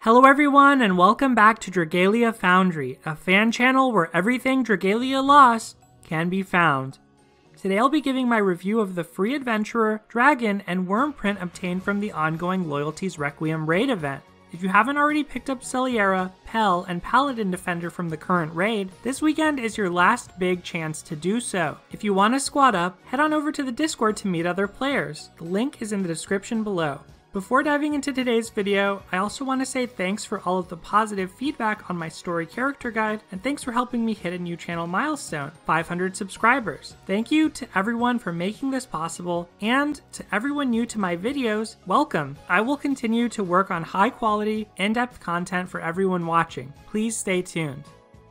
Hello everyone and welcome back to Dragalia Foundry, a fan channel where everything Dragalia lost can be found. Today I'll be giving my review of the free adventurer, dragon, and wyrmprint obtained from the ongoing Loyalties Requiem raid event. If you haven't already picked up Celliera, Pel, and Paladin Defender from the current raid, this weekend is your last big chance to do so. If you want to squad up, head on over to the Discord to meet other players. The link is in the description below. Before diving into today's video, I also want to say thanks for all of the positive feedback on my story character guide, and thanks for helping me hit a new channel milestone, 500 subscribers. Thank you to everyone for making this possible, and to everyone new to my videos, welcome. I will continue to work on high quality, in-depth content for everyone watching. Please stay tuned.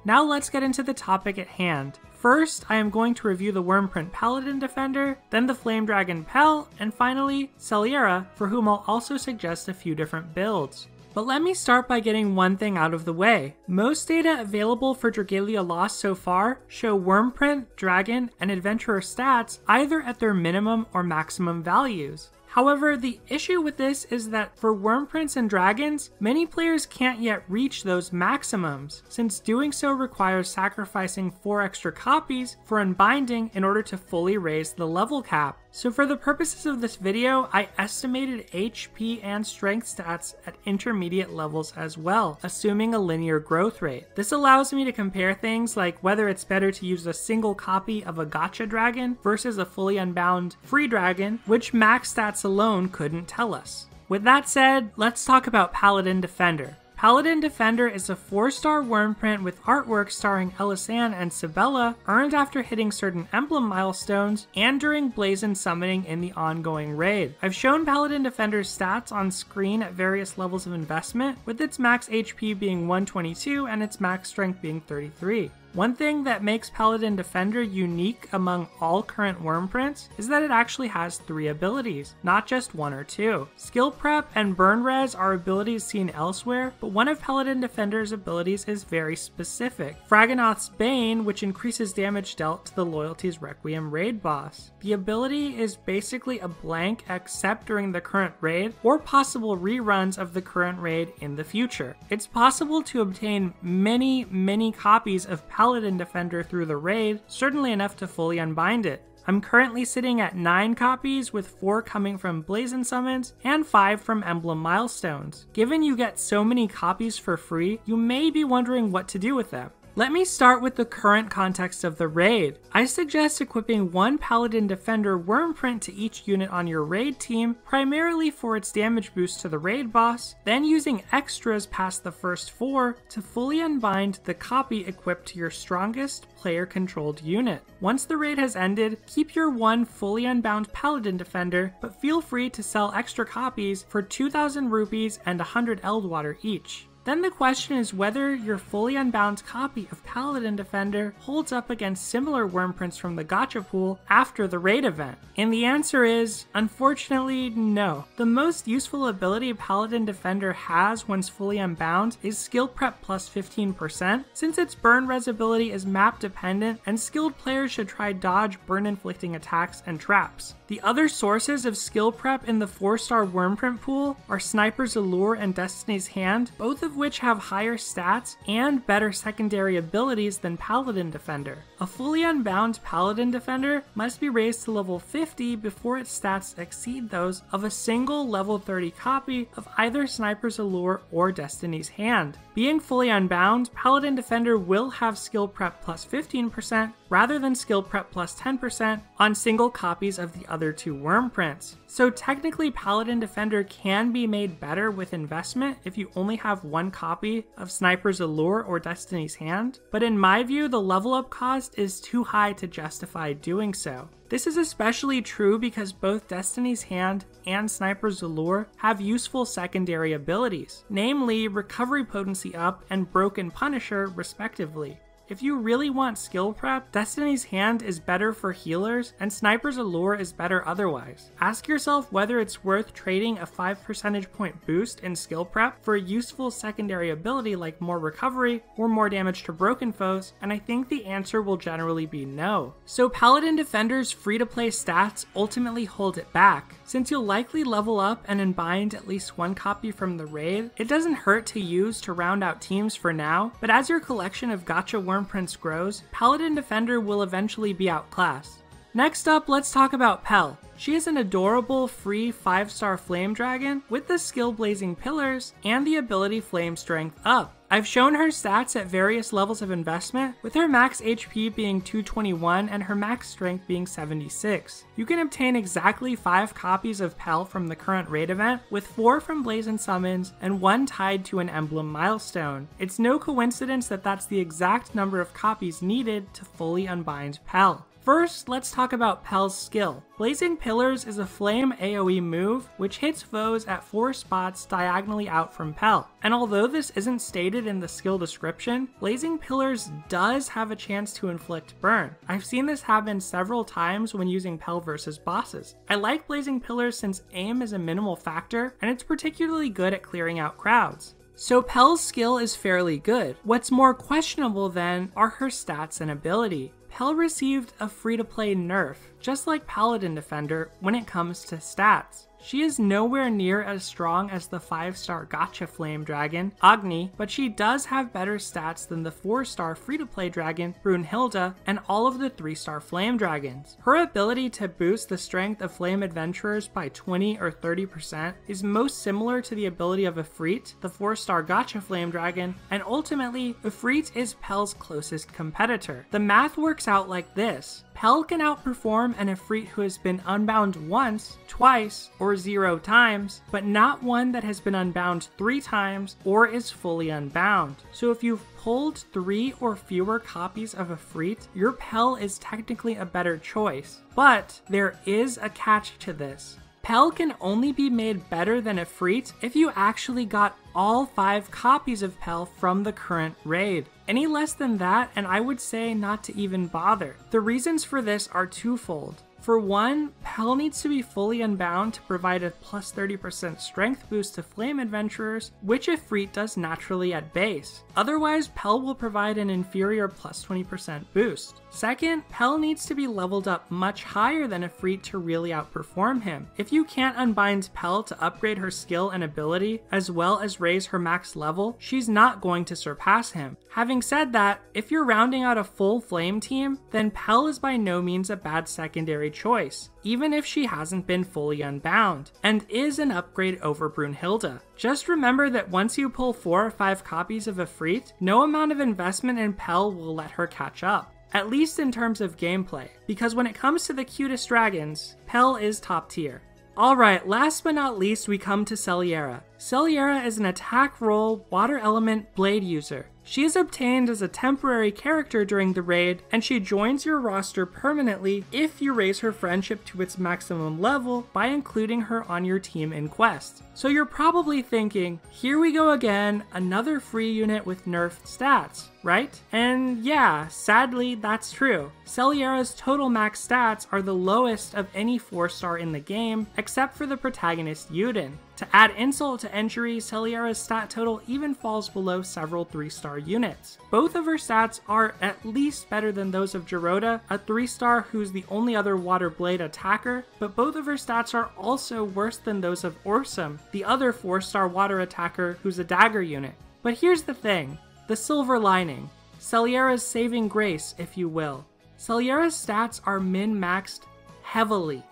Now let's get into the topic at hand. First, I am going to review the wyrmprint Paladin Defender, then the Flame Dragon Pel, and finally, Celliera, for whom I'll also suggest a few different builds. But let me start by getting one thing out of the way. Most data available for Dragalia Lost so far show wyrmprint, dragon, and adventurer stats either at their minimum or maximum values. However, the issue with this is that for wyrmprints and dragons, many players can't yet reach those maximums, since doing so requires sacrificing 4 extra copies for unbinding in order to fully raise the level cap. So for the purposes of this video, I estimated HP and strength stats at intermediate levels as well, assuming a linear growth rate. This allows me to compare things like whether it's better to use a single copy of a gacha dragon versus a fully unbound free dragon, which max stats alone couldn't tell us. With that said, let's talk about Paladin Defender. Paladin Defender is a 4-star wyrmprint with artwork starring Elisanne and Sibella, earned after hitting certain emblem milestones and during blazon summoning in the ongoing raid. I've shown Paladin Defender's stats on screen at various levels of investment, with its max HP being 122 and its max strength being 33. One thing that makes Paladin Defender unique among all current wyrmprints is that it actually has 3 abilities, not just 1 or 2. Skill Prep and Burn Res are abilities seen elsewhere, but one of Paladin Defender's abilities is very specific. Fraganoth's Bane, which increases damage dealt to the Loyalties Requiem raid boss. The ability is basically a blank except during the current raid or possible reruns of the current raid in the future. It's possible to obtain many copies of Paladin Defender through the raid, certainly enough to fully unbind it. I'm currently sitting at 9 copies, with 4 coming from blazon summons and 5 from emblem milestones. Given you get so many copies for free, you may be wondering what to do with them. Let me start with the current context of the raid. I suggest equipping 1 Paladin Defender wyrmprint to each unit on your raid team, primarily for its damage boost to the raid boss, then using extras past the first 4 to fully unbind the copy equipped to your strongest player-controlled unit. Once the raid has ended, keep your 1 fully unbound Paladin Defender, but feel free to sell extra copies for 2,000 rupees and 100 Eldwater each. Then the question is whether your fully unbound copy of Paladin Defender holds up against similar wyrmprints from the gacha pool after the raid event. And the answer is, unfortunately, no. The most useful ability Paladin Defender has once fully unbound is Skill Prep plus 15%, since its Burn Res ability is map dependent and skilled players should try dodge burn inflicting attacks and traps. The other sources of skill prep in the 4-star wyrmprint pool are Sniper's Allure and Destiny's Hand, both of which have higher stats and better secondary abilities than Paladin Defender. A fully unbound Paladin Defender must be raised to level 50 before its stats exceed those of a single level 30 copy of either Sniper's Allure or Destiny's Hand. Being fully unbound, Paladin Defender will have skill prep plus 15% rather than skill prep plus 10% on single copies of the other 2 wyrmprints. So technically Paladin Defender can be made better with investment if you only have 1 copy of Sniper's Allure or Destiny's Hand, but in my view the level up cost is too high to justify doing so. This is especially true because both Destiny's Hand and Sniper's Allure have useful secondary abilities, namely Recovery Potency Up and Broken Punisher respectively. If you really want skill prep, Destiny's Hand is better for healers, and Sniper's Allure is better otherwise. Ask yourself whether it's worth trading a 5 percentage point boost in skill prep for a useful secondary ability like more recovery or more damage to broken foes, and I think the answer will generally be no. So Paladin Defender's free-to-play stats ultimately hold it back. Since you'll likely level up and unbind at least one copy from the raid, it doesn't hurt to use to round out teams for now, but as your collection of gacha wyrmprints grows, Paladin Defender will eventually be outclassed. Next up, let's talk about Pel. She is an adorable free 5-star flame dragon with the skill Blazing Pillars and the ability Flame Strength up. I've shown her stats at various levels of investment, with her max HP being 221 and her max strength being 76. You can obtain exactly 5 copies of Pel from the current raid event, with 4 from Blazing Summons and 1 tied to an emblem milestone. It's no coincidence that that's the exact number of copies needed to fully unbind Pel. First, let's talk about Pel's skill. Blazing Pillars is a flame AoE move which hits foes at 4 spots diagonally out from Pel. And although this isn't stated in the skill description, Blazing Pillars does have a chance to inflict burn. I've seen this happen several times when using Pel versus bosses. I like Blazing Pillars since aim is a minimal factor, and it's particularly good at clearing out crowds. So Pel's skill is fairly good. What's more questionable then are her stats and ability. Pel received a free-to-play nerf, just like Paladin Defender when it comes to stats. She is nowhere near as strong as the 5-star gacha flame dragon, Agni, but she does have better stats than the 4-star free-to-play dragon, Brunhilde, and all of the 3-star flame dragons. Her ability to boost the strength of flame adventurers by 20 or 30% is most similar to the ability of Ifrit, the 4-star gacha flame dragon, and ultimately, Ifrit is Pel's closest competitor. The math works out like this. Pel can outperform an Ifrit who has been unbound once, twice, or 0 times, but not one that has been unbound 3 times or is fully unbound. So if you've pulled 3 or fewer copies of Ifrit, your Pel is technically a better choice. But there is a catch to this. Pel can only be made better than Ifrit if you actually got all 5 copies of Pel from the current raid. Any less than that, and I would say not to even bother. The reasons for this are twofold. For one, Pel needs to be fully unbound to provide a plus 30% strength boost to flame adventurers, which Ifrit does naturally at base. Otherwise, Pel will provide an inferior plus 20% boost. Second, Pel needs to be leveled up much higher than Ifrit to really outperform him. If you can't unbind Pel to upgrade her skill and ability, as well as raise her max level, she's not going to surpass him. Having said that, if you're rounding out a full flame team, then Pel is by no means a bad secondary choice, even if she hasn't been fully unbound, and is an upgrade over Brunhilde. Just remember that once you pull 4 or 5 copies of Ifrit, no amount of investment in Pel will let her catch up. At least in terms of gameplay, because when it comes to the cutest dragons, Pel is top tier. Alright, last but not least we come to Celliera. Celliera is an attack roll, water element blade user. She is obtained as a temporary character during the raid, and she joins your roster permanently if you raise her friendship to its maximum level by including her on your team in quests. So you're probably thinking, here we go again, another free unit with nerfed stats, right? And yeah, sadly that's true. Celliera's total max stats are the lowest of any 4-star in the game, except for the protagonist Yuden. To add insult to injury, Celliera's stat total even falls below several 3-star units. Both of her stats are at least better than those of Geroda, a 3-star who's the only other water blade attacker, but both of her stats are also worse than those of Orsum, the other 4-star water attacker who's a dagger unit. But here's the thing, the silver lining. Celliera's saving grace, if you will. Celliera's stats are min-maxed heavily.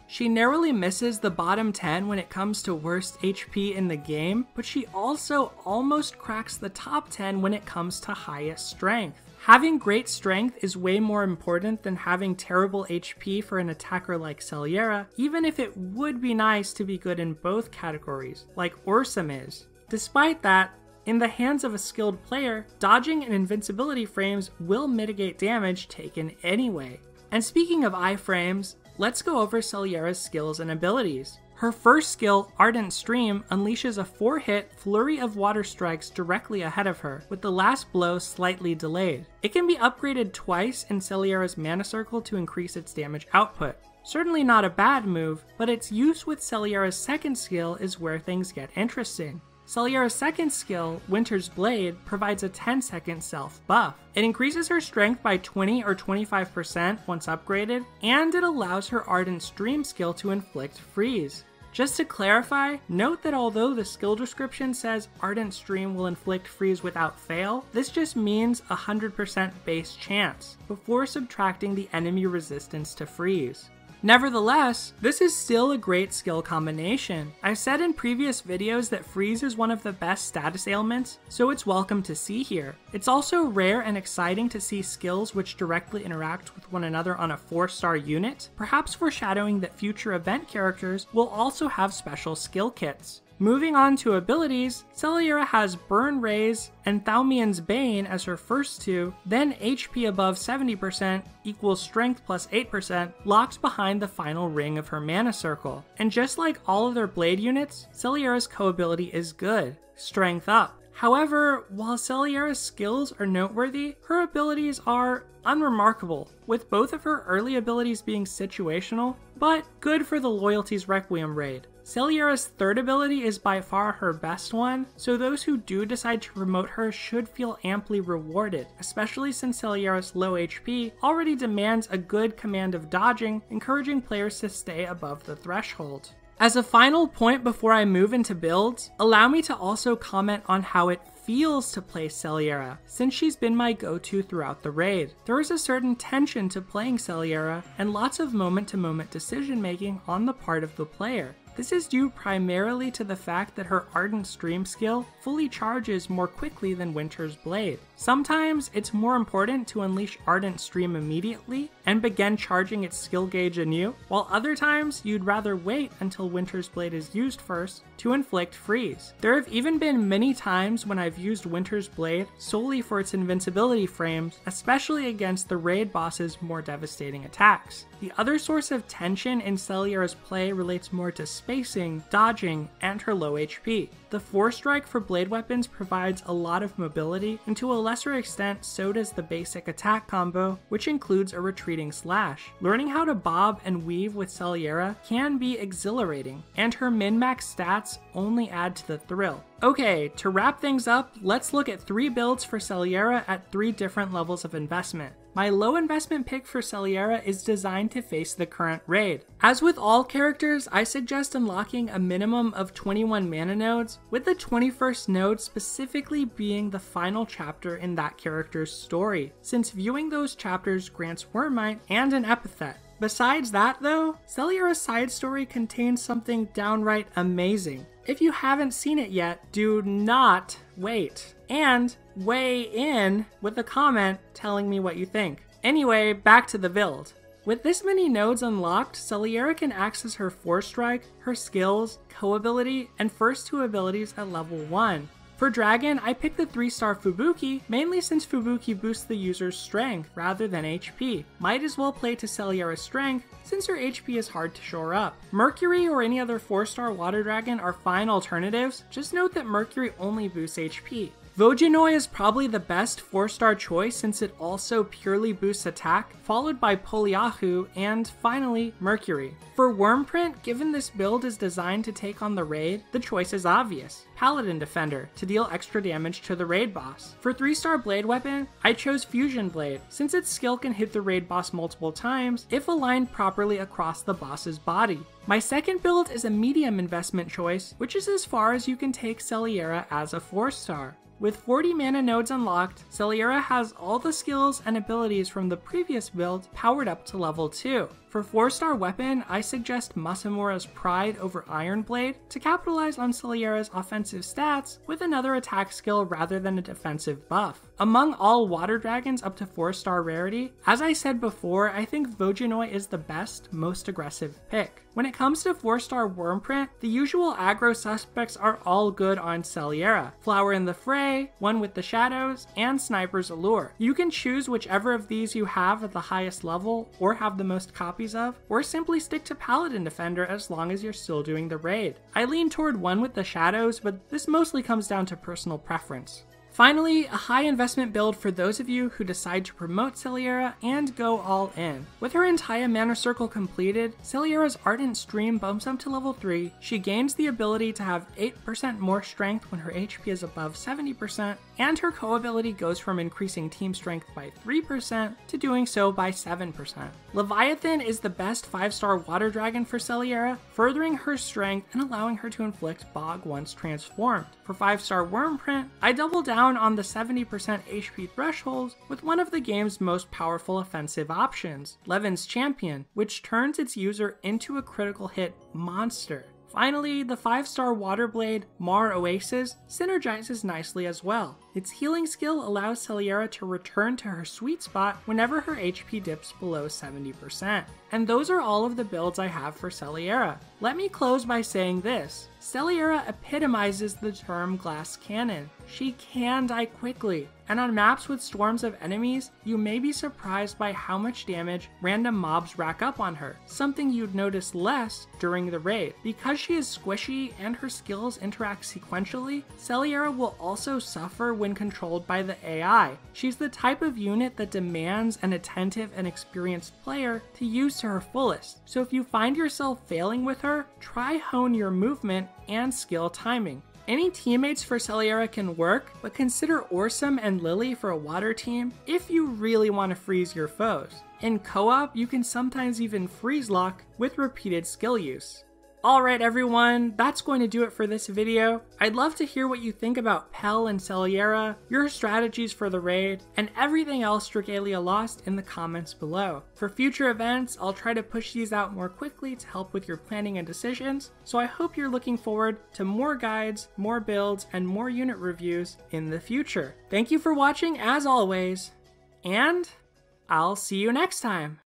She narrowly misses the bottom 10 when it comes to worst HP in the game, but she also almost cracks the top 10 when it comes to highest strength. Having great strength is way more important than having terrible HP for an attacker like Celliera, even if it would be nice to be good in both categories, like Orsum is. Despite that, in the hands of a skilled player, dodging and invincibility frames will mitigate damage taken anyway. And speaking of iframes, let's go over Celliera's skills and abilities. Her first skill, Ardent Stream, unleashes a 4-hit flurry of water strikes directly ahead of her, with the last blow slightly delayed. It can be upgraded twice in Celliera's mana circle to increase its damage output. Certainly not a bad move, but its use with Celliera's second skill is where things get interesting. Celliera's second skill, Winter's Blade, provides a 10-second self buff. It increases her strength by 20 or 25% once upgraded, and it allows her Ardent Stream skill to inflict freeze. Just to clarify, note that although the skill description says Ardent Stream will inflict freeze without fail, this just means 100% base chance, before subtracting the enemy resistance to freeze. Nevertheless, this is still a great skill combination. I've said in previous videos that freeze is one of the best status ailments, so it's welcome to see here. It's also rare and exciting to see skills which directly interact with one another on a 4-star unit, perhaps foreshadowing that future event characters will also have special skill kits. Moving on to abilities, Celliera has Burn Raise and Thaumian's Bane as her first two, then HP above 70% equals Strength plus 8% locks behind the final ring of her mana circle. And just like all other Blade units, Celliera's co-ability is good, Strength up. However, while Celliera's skills are noteworthy, her abilities are unremarkable, with both of her early abilities being situational, but good for the Loyalty's Requiem raid. Celliera's third ability is by far her best one, so those who do decide to promote her should feel amply rewarded, especially since Celliera's low HP already demands a good command of dodging, encouraging players to stay above the threshold. As a final point before I move into builds, allow me to also comment on how it feels to play Celliera, since she's been my go-to throughout the raid. There is a certain tension to playing Celliera, and lots of moment-to-moment decision-making on the part of the player. This is due primarily to the fact that her Ardent Stream skill fully charges more quickly than Winter's Blade. Sometimes it's more important to unleash Ardent Stream immediately and begin charging its skill gauge anew, while other times you'd rather wait until Winter's Blade is used first to inflict freeze. There have even been many times when I've used Winter's Blade solely for its invincibility frames, especially against the raid boss's more devastating attacks. The other source of tension in Celliera's play relates more to spacing, dodging, and her low HP. The 4-strike for blade weapons provides a lot of mobility, and to a lesser extent so does the basic attack combo, which includes a retreating slash. Learning how to bob and weave with Celliera can be exhilarating, and her min-max stats only add to the thrill. Okay, to wrap things up, let's look at 3 builds for Celliera at 3 different levels of investment. My low investment pick for Celliera is designed to face the current raid. As with all characters, I suggest unlocking a minimum of 21 mana nodes, with the 21st node specifically being the final chapter in that character's story, since viewing those chapters grants Wyrmprint and an epithet. Besides that though, Celliera's side story contains something downright amazing. If you haven't seen it yet, do not wait, and weigh in with a comment telling me what you think. Anyway, back to the build. With this many nodes unlocked, Celliera can access her 4-strike, her skills, co-ability, and first 2 abilities at level 1. For Dragon, I picked the 3-star Fubuki, mainly since Fubuki boosts the user's strength rather than HP. Might as well play to Celliera's strength, since her HP is hard to shore up. Mercury or any other 4-star Water Dragon are fine alternatives, just note that Mercury only boosts HP. Vojanoi is probably the best 4-star choice since it also purely boosts attack, followed by Poliahu, and finally, Mercury. For Wyrmprint, given this build is designed to take on the raid, the choice is obvious. Paladin Defender, to deal extra damage to the raid boss. For 3-star Blade Weapon, I chose Fusion Blade, since its skill can hit the raid boss multiple times if aligned properly across the boss's body. My second build is a medium investment choice, which is as far as you can take Celliera as a 4-star. With 40 mana nodes unlocked, Celliera has all the skills and abilities from the previous build powered up to level 2. For 4-star weapon, I suggest Masamura's Pride over Iron Blade to capitalize on Celliera's offensive stats with another attack skill rather than a defensive buff. Among all water dragons up to 4-star rarity, as I said before, I think Vojanoi is the best, most aggressive pick. When it comes to 4-star Wyrmprint, the usual aggro suspects are all good on Celliera. Flower in the Fray, One with the Shadows, and Sniper's Allure. You can choose whichever of these you have at the highest level or have the most copies copies of, or simply stick to Paladin Defender as long as you're still doing the raid. I lean toward one with the shadows, but this mostly comes down to personal preference. Finally, a high investment build for those of you who decide to promote Celliera and go all in. With her entire mana circle completed, Celliera's Ardent Stream bumps up to level 3, she gains the ability to have 8% more strength when her HP is above 70%, and her co-ability goes from increasing team strength by 3% to doing so by 7%. Leviathan is the best 5-star water dragon for Celliera, furthering her strength and allowing her to inflict Bog once transformed. For 5-star wyrmprint, I double down on the 70% HP thresholds with one of the game's most powerful offensive options, Levin's Champion, which turns its user into a critical hit monster. Finally, the 5-star water blade, Mar Oasis, synergizes nicely as well. Its healing skill allows Celliera to return to her sweet spot whenever her HP dips below 70%. And those are all of the builds I have for Celliera. Let me close by saying this. Celliera epitomizes the term glass cannon. She can die quickly, and on maps with storms of enemies, you may be surprised by how much damage random mobs rack up on her, something you'd notice less during the raid. Because she is squishy and her skills interact sequentially, Celliera will also suffer when controlled by the AI. She's the type of unit that demands an attentive and experienced player to use to her fullest, so if you find yourself failing with her, try hone your movement and skill timing. Any teammates for Celliera can work, but consider Orsum and Lily for a water team if you really want to freeze your foes. In co-op, you can sometimes even freeze lock with repeated skill use. Alright everyone, that's going to do it for this video. I'd love to hear what you think about Pel and Celliera, your strategies for the raid, and everything else Dragalia lost in the comments below. For future events, I'll try to push these out more quickly to help with your planning and decisions, so I hope you're looking forward to more guides, more builds, and more unit reviews in the future. Thank you for watching as always, and I'll see you next time.